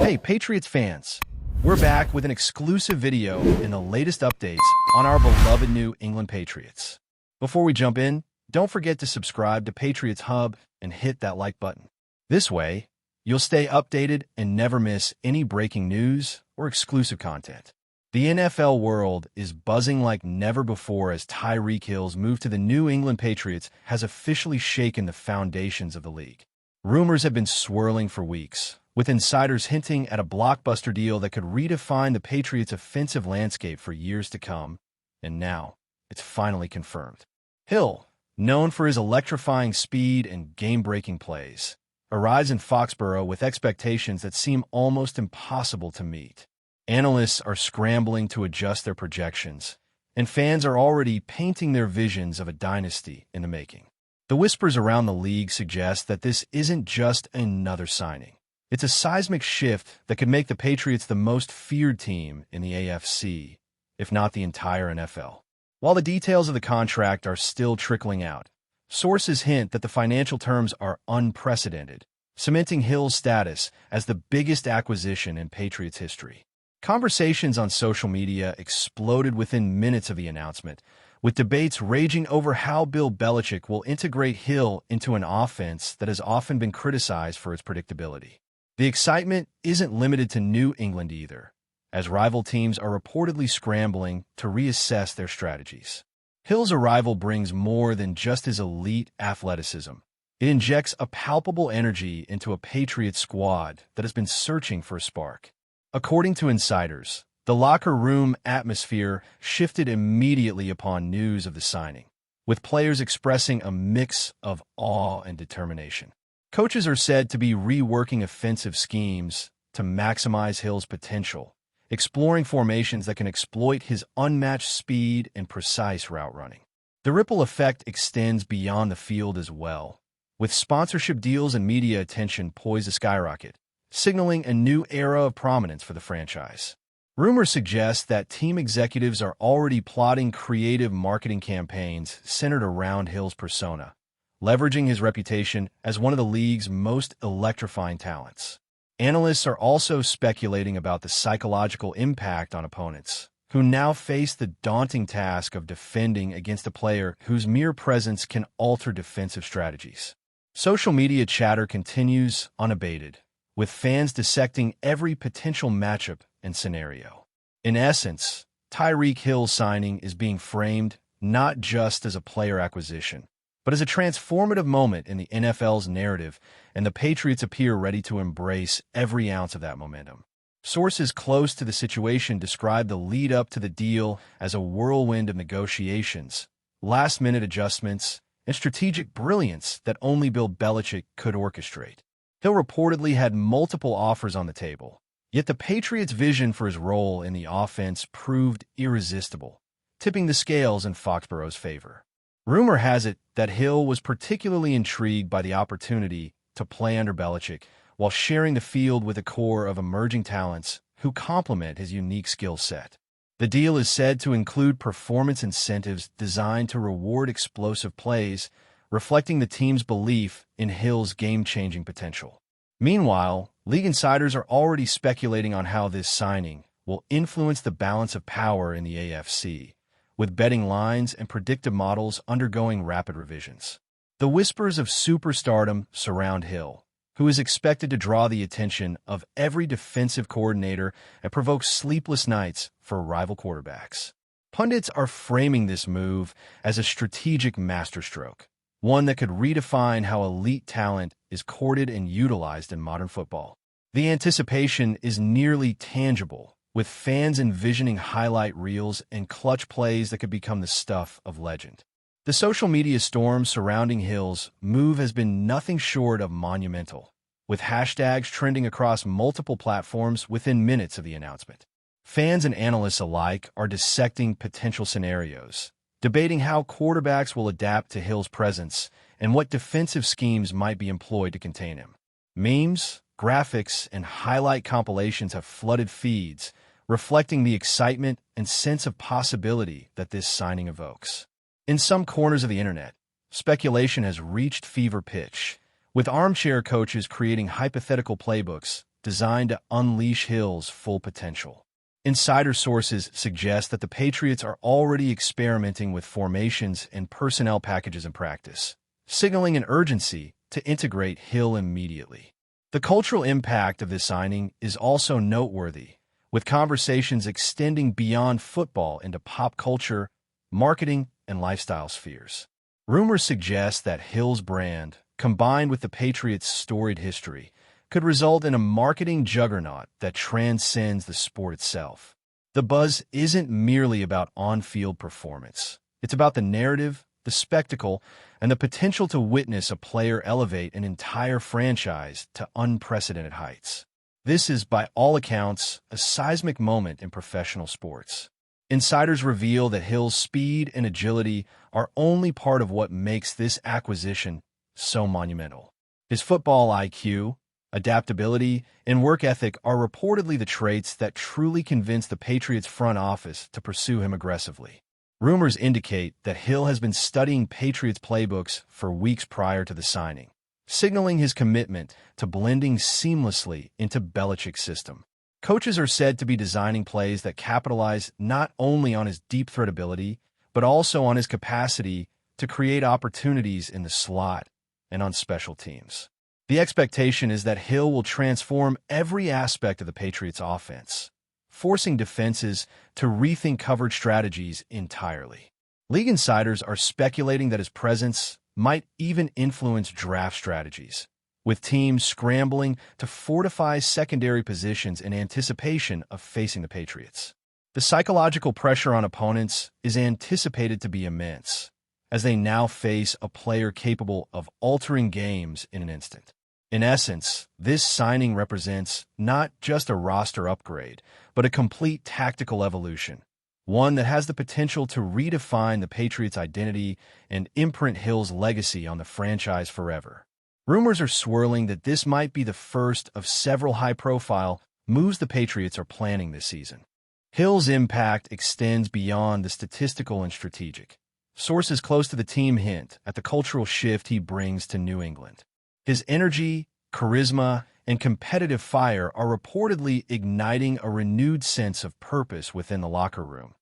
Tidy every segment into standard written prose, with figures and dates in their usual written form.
Hey, Patriots fans! We're back with an exclusive video and the latest updates on our beloved New England Patriots. Before we jump in, don't forget to subscribe to Patriots Hub and hit that like button. This way, you'll stay updated and never miss any breaking news or exclusive content. The NFL world is buzzing like never before as Tyreek Hill's move to the New England Patriots has officially shaken the foundations of the league. Rumors have been swirling for weeks, with insiders hinting at a blockbuster deal that could redefine the Patriots' offensive landscape for years to come, and now it's finally confirmed. Hill, known for his electrifying speed and game-breaking plays, arrives in Foxborough with expectations that seem almost impossible to meet. Analysts are scrambling to adjust their projections, and fans are already painting their visions of a dynasty in the making. The whispers around the league suggest that this isn't just another signing. It's a seismic shift that could make the Patriots the most feared team in the AFC, if not the entire NFL. While the details of the contract are still trickling out, sources hint that the financial terms are unprecedented, cementing Hill's status as the biggest acquisition in Patriots history. Conversations on social media exploded within minutes of the announcement, with debates raging over how Bill Belichick will integrate Hill into an offense that has often been criticized for its predictability. The excitement isn't limited to New England either, as rival teams are reportedly scrambling to reassess their strategies. Hill's arrival brings more than just his elite athleticism. It injects a palpable energy into a Patriots squad that has been searching for a spark. According to insiders, the locker room atmosphere shifted immediately upon news of the signing, with players expressing a mix of awe and determination. Coaches are said to be reworking offensive schemes to maximize Hill's potential, exploring formations that can exploit his unmatched speed and precise route running. The ripple effect extends beyond the field as well, with sponsorship deals and media attention poised to skyrocket, signaling a new era of prominence for the franchise. Rumors suggest that team executives are already plotting creative marketing campaigns centered around Hill's persona, leveraging his reputation as one of the league's most electrifying talents. Analysts are also speculating about the psychological impact on opponents, who now face the daunting task of defending against a player whose mere presence can alter defensive strategies. Social media chatter continues unabated, with fans dissecting every potential matchup and scenario. In essence, Tyreek Hill's signing is being framed not just as a player acquisition, but as a transformative moment in the NFL's narrative, and the Patriots appear ready to embrace every ounce of that momentum. Sources close to the situation describe the lead-up to the deal as a whirlwind of negotiations, last-minute adjustments, and strategic brilliance that only Bill Belichick could orchestrate. Hill reportedly had multiple offers on the table, yet the Patriots' vision for his role in the offense proved irresistible, tipping the scales in Foxborough's favor. Rumor has it that Hill was particularly intrigued by the opportunity to play under Belichick while sharing the field with a core of emerging talents who complement his unique skill set. The deal is said to include performance incentives designed to reward explosive plays, reflecting the team's belief in Hill's game-changing potential. Meanwhile, league insiders are already speculating on how this signing will influence the balance of power in the AFC, with betting lines and predictive models undergoing rapid revisions. The whispers of superstardom surround Hill, who is expected to draw the attention of every defensive coordinator and provoke sleepless nights for rival quarterbacks. Pundits are framing this move as a strategic masterstroke, one that could redefine how elite talent is courted and utilized in modern football. The anticipation is nearly tangible, with fans envisioning highlight reels and clutch plays that could become the stuff of legend. The social media storm surrounding Hill's move has been nothing short of monumental, with hashtags trending across multiple platforms within minutes of the announcement. Fans and analysts alike are dissecting potential scenarios, debating how quarterbacks will adapt to Hill's presence and what defensive schemes might be employed to contain him. Memes, graphics, and highlight compilations have flooded feeds, reflecting the excitement and sense of possibility that this signing evokes. In some corners of the internet, speculation has reached fever pitch, with armchair coaches creating hypothetical playbooks designed to unleash Hill's full potential. Insider sources suggest that the Patriots are already experimenting with formations and personnel packages in practice, signaling an urgency to integrate Hill immediately. The cultural impact of this signing is also noteworthy, with conversations extending beyond football into pop culture, marketing, and lifestyle spheres. Rumors suggest that Hill's brand, combined with the Patriots' storied history, could result in a marketing juggernaut that transcends the sport itself. The buzz isn't merely about on-field performance. It's about the narrative, the spectacle, and the potential to witness a player elevate an entire franchise to unprecedented heights. This is, by all accounts, a seismic moment in professional sports. Insiders reveal that Hill's speed and agility are only part of what makes this acquisition so monumental. His football IQ, adaptability, and work ethic are reportedly the traits that truly convince the Patriots front office to pursue him aggressively. Rumors indicate that Hill has been studying Patriots playbooks for weeks prior to the signing, signaling his commitment to blending seamlessly into Belichick's system. Coaches are said to be designing plays that capitalize not only on his deep threat ability, but also on his capacity to create opportunities in the slot and on special teams. The expectation is that Hill will transform every aspect of the Patriots' offense, forcing defenses to rethink coverage strategies entirely. League insiders are speculating that his presence might even influence draft strategies, with teams scrambling to fortify secondary positions in anticipation of facing the Patriots. The psychological pressure on opponents is anticipated to be immense, as they now face a player capable of altering games in an instant. In essence, this signing represents not just a roster upgrade, but a complete tactical evolution, one that has the potential to redefine the Patriots' identity and imprint Hill's legacy on the franchise forever. Rumors are swirling that this might be the first of several high-profile moves the Patriots are planning this season. Hill's impact extends beyond the statistical and strategic. Sources close to the team hint at the cultural shift he brings to New England. His energy, charisma, and competitive fire are reportedly igniting a renewed sense of purpose within the locker room,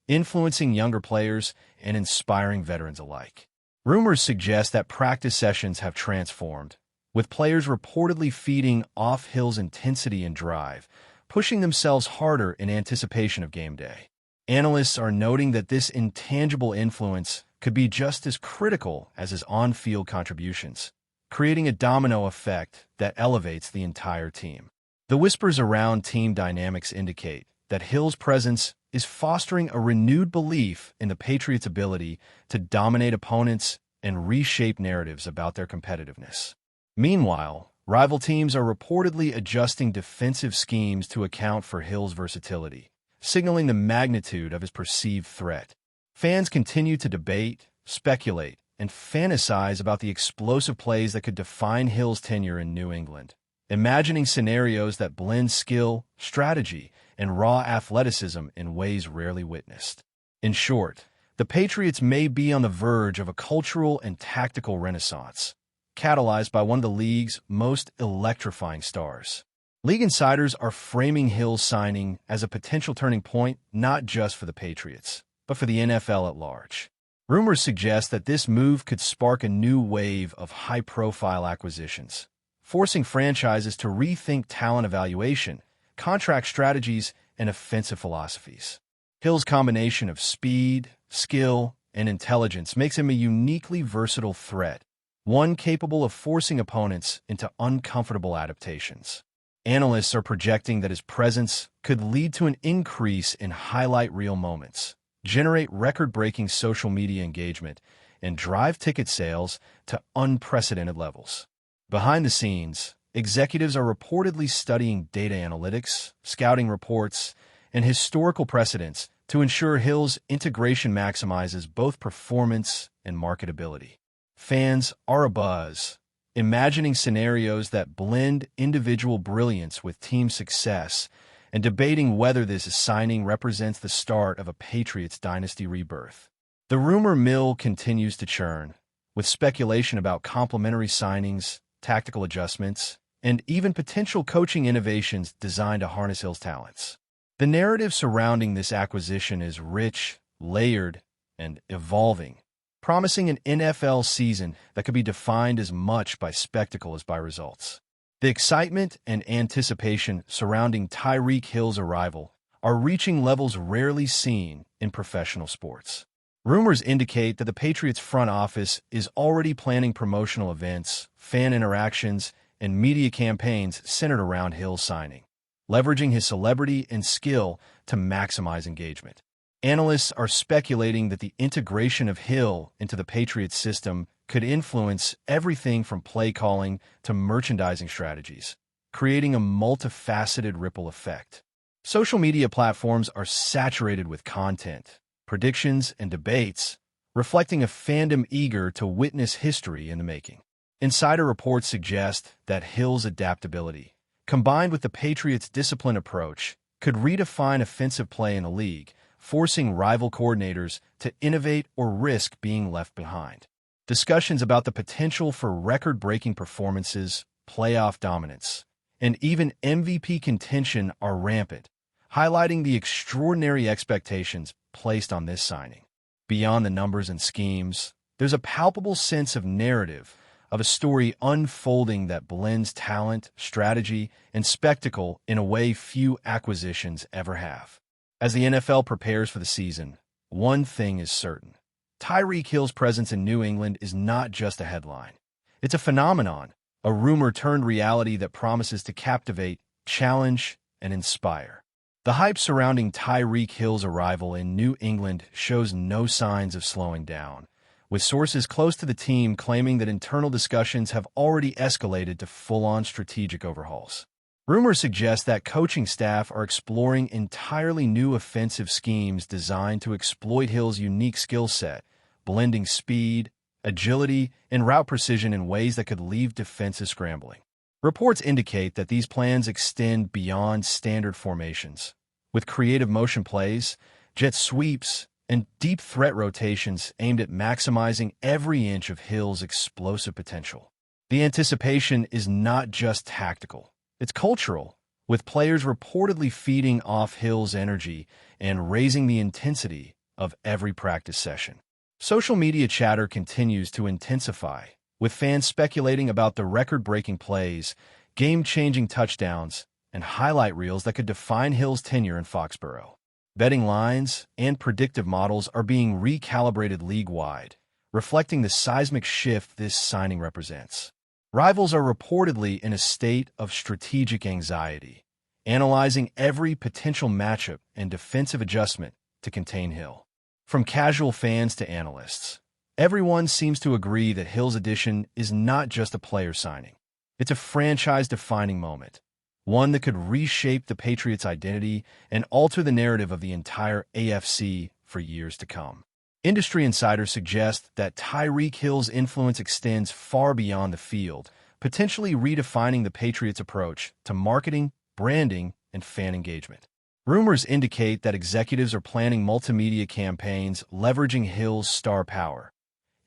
influencing younger players and inspiring veterans alike. Rumors suggest that practice sessions have transformed, with players reportedly feeding off Hill's intensity and drive, pushing themselves harder in anticipation of game day. Analysts are noting that this intangible influence could be just as critical as his on-field contributions, creating a domino effect that elevates the entire team. The whispers around team dynamics indicate that Hill's presence is fostering a renewed belief in the Patriots' ability to dominate opponents and reshape narratives about their competitiveness. Meanwhile, rival teams are reportedly adjusting defensive schemes to account for Hill's versatility, signaling the magnitude of his perceived threat. Fans continue to debate, speculate, and fantasize about the explosive plays that could define Hill's tenure in New England, imagining scenarios that blend skill, strategy, and raw athleticism in ways rarely witnessed. In short, the Patriots may be on the verge of a cultural and tactical renaissance, catalyzed by one of the league's most electrifying stars. League insiders are framing Hill's signing as a potential turning point not just for the Patriots, but for the NFL at large. Rumors suggest that this move could spark a new wave of high-profile acquisitions, forcing franchises to rethink talent evaluation, contract strategies, and offensive philosophies. Hill's combination of speed, skill, and intelligence makes him a uniquely versatile threat, one capable of forcing opponents into uncomfortable adaptations. Analysts are projecting that his presence could lead to an increase in highlight reel moments, generate record-breaking social media engagement, and drive ticket sales to unprecedented levels. Behind the scenes, executives are reportedly studying data analytics, scouting reports, and historical precedents to ensure Hill's integration maximizes both performance and marketability. Fans are abuzz, imagining scenarios that blend individual brilliance with team success, and debating whether this signing represents the start of a Patriots dynasty rebirth. The rumor mill continues to churn, with speculation about complementary signings, tactical adjustments, and even potential coaching innovations designed to harness Hill's talents. The narrative surrounding this acquisition is rich, layered, and evolving, promising an NFL season that could be defined as much by spectacle as by results. The excitement and anticipation surrounding Tyreek Hill's arrival are reaching levels rarely seen in professional sports. Rumors indicate that the Patriots front office is already planning promotional events, fan interactions, and media campaigns centered around Hill's signing, leveraging his celebrity and skill to maximize engagement. Analysts are speculating that the integration of Hill into the Patriots system could influence everything from play calling to merchandising strategies, creating a multifaceted ripple effect. Social media platforms are saturated with content, predictions, and debates, reflecting a fandom eager to witness history in the making. Insider reports suggest that Hill's adaptability, combined with the Patriots' disciplined approach, could redefine offensive play in the league, forcing rival coordinators to innovate or risk being left behind. Discussions about the potential for record-breaking performances, playoff dominance, and even MVP contention are rampant, highlighting the extraordinary expectations placed on this signing. Beyond the numbers and schemes, there's a palpable sense of narrative, of a story unfolding that blends talent, strategy, and spectacle in a way few acquisitions ever have. As the NFL prepares for the season, one thing is certain. Tyreek Hill's presence in New England is not just a headline. It's a phenomenon, a rumor turned reality that promises to captivate, challenge, and inspire. The hype surrounding Tyreek Hill's arrival in New England shows no signs of slowing down, with sources close to the team claiming that internal discussions have already escalated to full-on strategic overhauls. Rumors suggest that coaching staff are exploring entirely new offensive schemes designed to exploit Hill's unique skill set, blending speed, agility, and route precision in ways that could leave defenses scrambling. Reports indicate that these plans extend beyond standard formations, with creative motion plays, jet sweeps, and deep threat rotations aimed at maximizing every inch of Hill's explosive potential. The anticipation is not just tactical. It's cultural, with players reportedly feeding off Hill's energy and raising the intensity of every practice session. Social media chatter continues to intensify, with fans speculating about the record-breaking plays, game-changing touchdowns, and highlight reels that could define Hill's tenure in Foxborough. Betting lines and predictive models are being recalibrated league-wide, reflecting the seismic shift this signing represents. Rivals are reportedly in a state of strategic anxiety, analyzing every potential matchup and defensive adjustment to contain Hill. From casual fans to analysts, everyone seems to agree that Hill's addition is not just a player signing. It's a franchise-defining moment, one that could reshape the Patriots' identity and alter the narrative of the entire AFC for years to come. Industry insiders suggest that Tyreek Hill's influence extends far beyond the field, potentially redefining the Patriots' approach to marketing, branding, and fan engagement. Rumors indicate that executives are planning multimedia campaigns leveraging Hill's star power,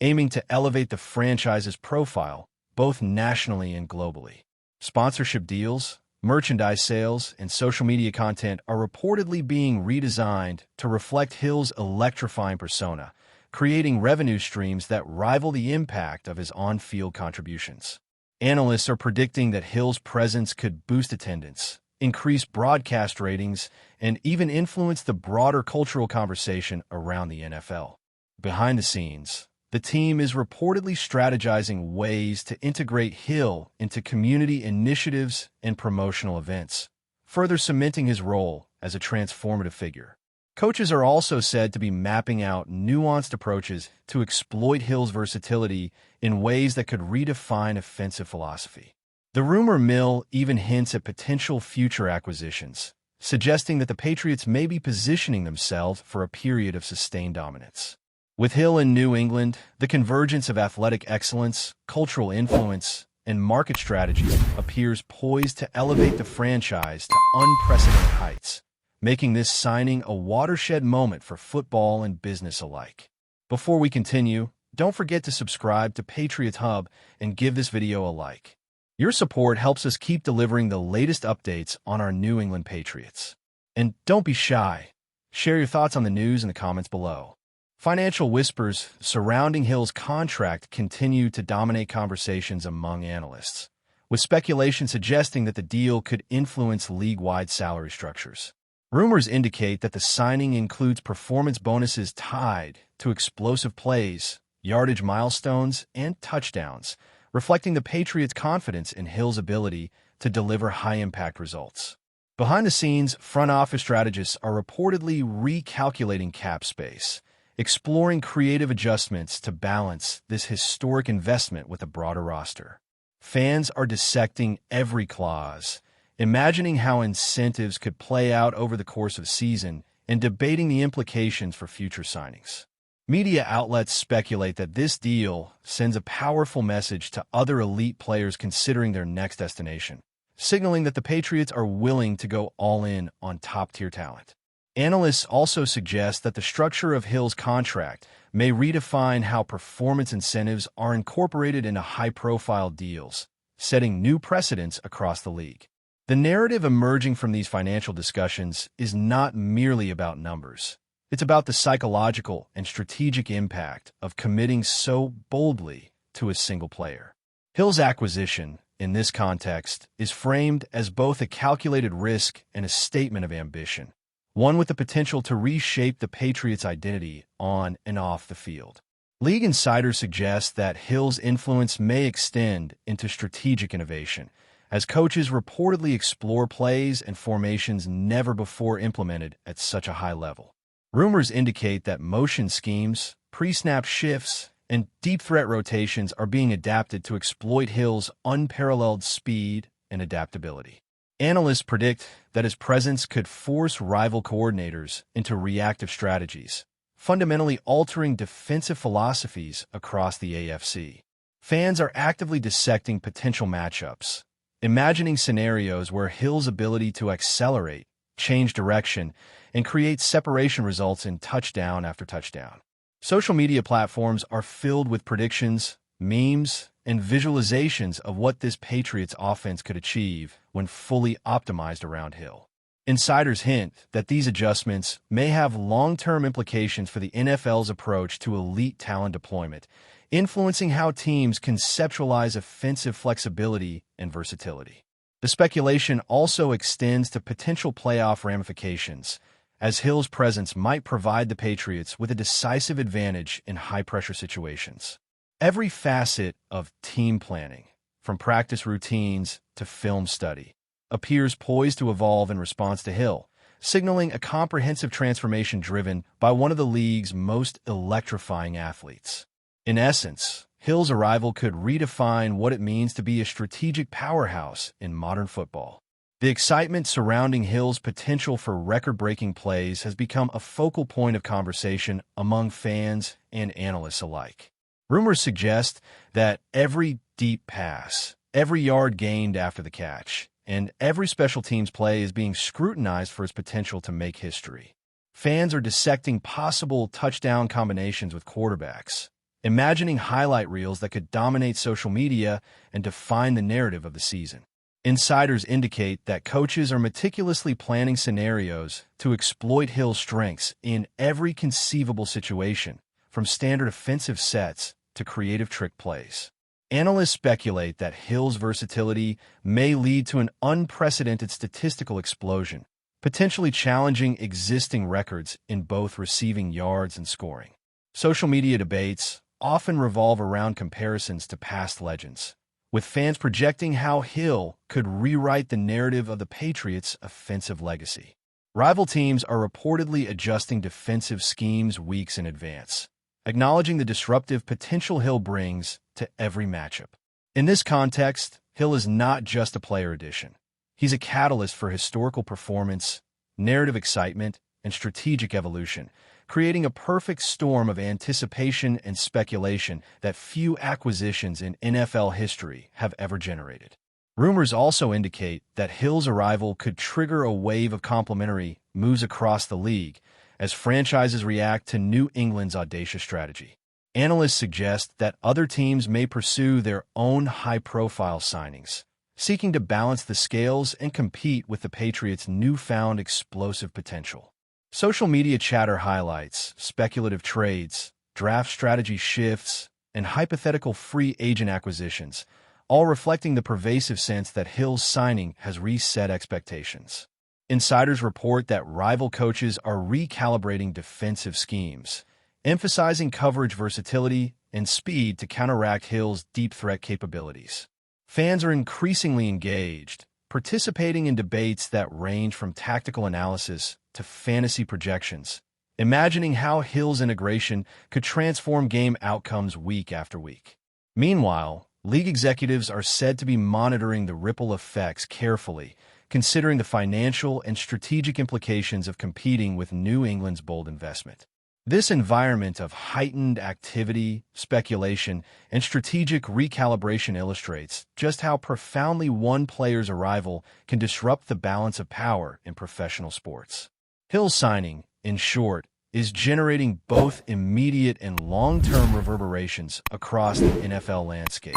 aiming to elevate the franchise's profile both nationally and globally. Sponsorship deals, merchandise sales, and social media content are reportedly being redesigned to reflect Hill's electrifying persona, creating revenue streams that rival the impact of his on-field contributions. Analysts are predicting that Hill's presence could boost attendance, increase broadcast ratings, and even influence the broader cultural conversation around the NFL. Behind the scenes, the team is reportedly strategizing ways to integrate Hill into community initiatives and promotional events, further cementing his role as a transformative figure. Coaches are also said to be mapping out nuanced approaches to exploit Hill's versatility in ways that could redefine offensive philosophy. The rumor mill even hints at potential future acquisitions, suggesting that the Patriots may be positioning themselves for a period of sustained dominance. With Hill in New England, the convergence of athletic excellence, cultural influence, and market strategy appears poised to elevate the franchise to unprecedented heights, making this signing a watershed moment for football and business alike. Before we continue, don't forget to subscribe to Patriots Hub and give this video a like. Your support helps us keep delivering the latest updates on our New England Patriots. And don't be shy. Share your thoughts on the news in the comments below. Financial whispers surrounding Hill's contract continue to dominate conversations among analysts, with speculation suggesting that the deal could influence league-wide salary structures. Rumors indicate that the signing includes performance bonuses tied to explosive plays, yardage milestones, and touchdowns, reflecting the Patriots' confidence in Hill's ability to deliver high-impact results. Behind the scenes, front office strategists are reportedly recalculating cap space, exploring creative adjustments to balance this historic investment with a broader roster. Fans are dissecting every clause, imagining how incentives could play out over the course of the season, and debating the implications for future signings. Media outlets speculate that this deal sends a powerful message to other elite players considering their next destination, signaling that the Patriots are willing to go all in on top-tier talent. Analysts also suggest that the structure of Hill's contract may redefine how performance incentives are incorporated into high-profile deals, setting new precedents across the league. The narrative emerging from these financial discussions is not merely about numbers. It's about the psychological and strategic impact of committing so boldly to a single player. Hill's acquisition, in this context, is framed as both a calculated risk and a statement of ambition, one with the potential to reshape the Patriots' identity on and off the field. League insiders suggest that Hill's influence may extend into strategic innovation, as coaches reportedly explore plays and formations never before implemented at such a high level. Rumors indicate that motion schemes, pre-snap shifts, and deep threat rotations are being adapted to exploit Hill's unparalleled speed and adaptability. Analysts predict that his presence could force rival coordinators into reactive strategies, fundamentally altering defensive philosophies across the AFC. Fans are actively dissecting potential matchups, imagining scenarios where Hill's ability to accelerate, change direction, and create separation results in touchdown after touchdown. Social media platforms are filled with predictions, memes, and visualizations of what this Patriots offense could achieve when fully optimized around Hill. Insiders hint that these adjustments may have long-term implications for the NFL's approach to elite talent deployment, influencing how teams conceptualize offensive flexibility and versatility. The speculation also extends to potential playoff ramifications, as Hill's presence might provide the Patriots with a decisive advantage in high-pressure situations. Every facet of team planning, from practice routines to film study, appears poised to evolve in response to Hill, signaling a comprehensive transformation driven by one of the league's most electrifying athletes. In essence, Hill's arrival could redefine what it means to be a strategic powerhouse in modern football. The excitement surrounding Hill's potential for record-breaking plays has become a focal point of conversation among fans and analysts alike. Rumors suggest that every deep pass, every yard gained after the catch, and every special teams play is being scrutinized for its potential to make history. Fans are dissecting possible touchdown combinations with quarterbacks, imagining highlight reels that could dominate social media and define the narrative of the season. Insiders indicate that coaches are meticulously planning scenarios to exploit Hill's strengths in every conceivable situation, from standard offensive sets to creative trick plays. Analysts speculate that Hill's versatility may lead to an unprecedented statistical explosion, potentially challenging existing records in both receiving yards and scoring. Social media debates often revolve around comparisons to past legends, with fans projecting how Hill could rewrite the narrative of the Patriots' offensive legacy. Rival teams are reportedly adjusting defensive schemes weeks in advance, acknowledging the disruptive potential Hill brings to every matchup. In this context, Hill is not just a player addition. He's a catalyst for historical performance, narrative excitement, and strategic evolution, creating a perfect storm of anticipation and speculation that few acquisitions in NFL history have ever generated. Rumors also indicate that Hill's arrival could trigger a wave of complementary moves across the league as franchises react to New England's audacious strategy. Analysts suggest that other teams may pursue their own high-profile signings, seeking to balance the scales and compete with the Patriots' newfound explosive potential. Social media chatter highlights speculative trades, draft strategy shifts, and hypothetical free agent acquisitions, all reflecting the pervasive sense that Hill's signing has reset expectations. Insiders report that rival coaches are recalibrating defensive schemes, emphasizing coverage versatility and speed to counteract Hill's deep threat capabilities. Fans are increasingly engaged, participating in debates that range from tactical analysis to fantasy projections, imagining how Hill's integration could transform game outcomes week after week. Meanwhile, league executives are said to be monitoring the ripple effects carefully, considering the financial and strategic implications of competing with New England's bold investment. This environment of heightened activity, speculation, and strategic recalibration illustrates just how profoundly one player's arrival can disrupt the balance of power in professional sports. Hill's signing, in short, is generating both immediate and long-term reverberations across the NFL landscape,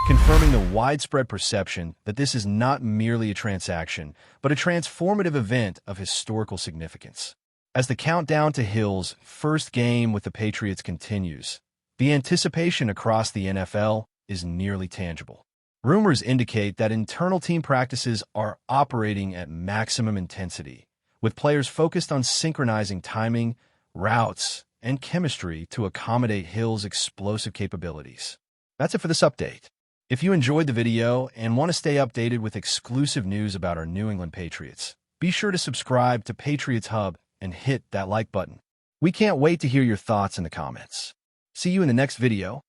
confirming the widespread perception that this is not merely a transaction, but a transformative event of historical significance. As the countdown to Hill's first game with the Patriots continues, the anticipation across the NFL is nearly tangible. Rumors indicate that internal team practices are operating at maximum intensity, with players focused on synchronizing timing, routes, and chemistry to accommodate Hill's explosive capabilities. That's it for this update. If you enjoyed the video and want to stay updated with exclusive news about our New England Patriots, be sure to subscribe to Patriots Hub and hit that like button. We can't wait to hear your thoughts in the comments. See you in the next video.